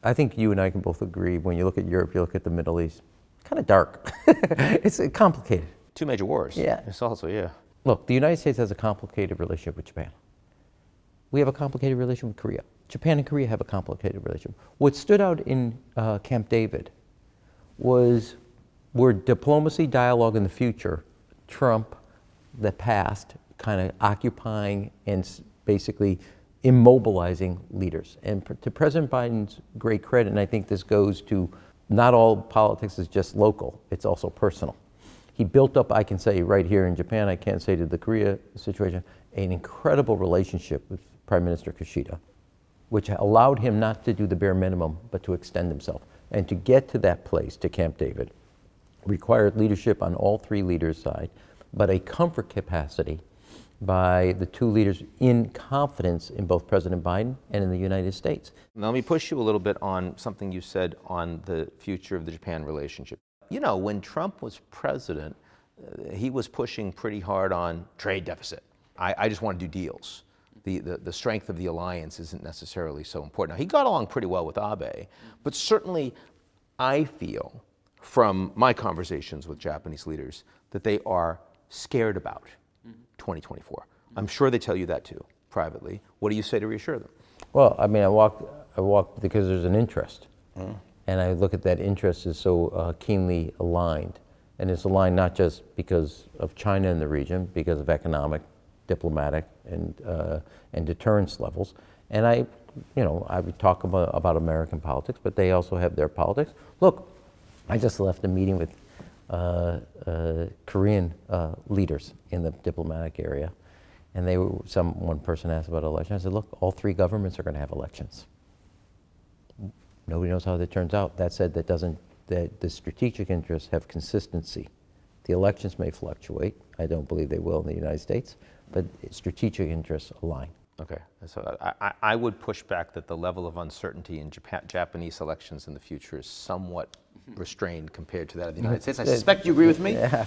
I think you and I can both agree, when you look at Europe, you look at the Middle East, kind of dark. It's complicated. Two major wars. Yeah. It's also, yeah. Look, the United States has a complicated relationship with Japan. We have a complicated relationship with Korea. Japan and Korea have a complicated relationship. What stood out in Camp David were diplomacy, dialogue in the future, Trump, the past, kind of occupying and basically immobilizing leaders. And to President Biden's great credit, and I think this goes to not all politics is just local, it's also personal. He built up, I can say right here in Japan, I can't say to the Korea situation, an incredible relationship with Prime Minister Kishida, which allowed him not to do the bare minimum, but to extend himself. And to get to that place, to Camp David, required leadership on all three leaders' side, but a comfort capacity by the two leaders in confidence in both President Biden and in the United States. Now, let me push you a little bit on something you said on the future of the Japan relationship. You know, when Trump was president, he was pushing pretty hard on trade deficit. I just want to do deals. The strength of the alliance isn't necessarily so important. Now, he got along pretty well with Abe, but certainly I feel from my conversations with Japanese leaders that they are scared about 2024. I'm sure they tell you that too, privately. What do you say to reassure them? Well, I mean, I walked because there's an interest. And I look at that interest as so keenly aligned. And it's aligned not just because of China in the region, because of economic, diplomatic, and deterrence levels. And I would talk about American politics, but they also have their politics. Look, I just left a meeting with Korean leaders in the diplomatic area, and one person asked about elections. I said, look, all three governments are going to have elections. Nobody knows how that turns out. That said, that the strategic interests have consistency. The elections may fluctuate. I don't believe they will in the United States, but strategic interests align. Okay, so I would push back that the level of uncertainty in Japanese elections in the future is somewhat restrained compared to that of the United States. I suspect you agree with me? Yeah.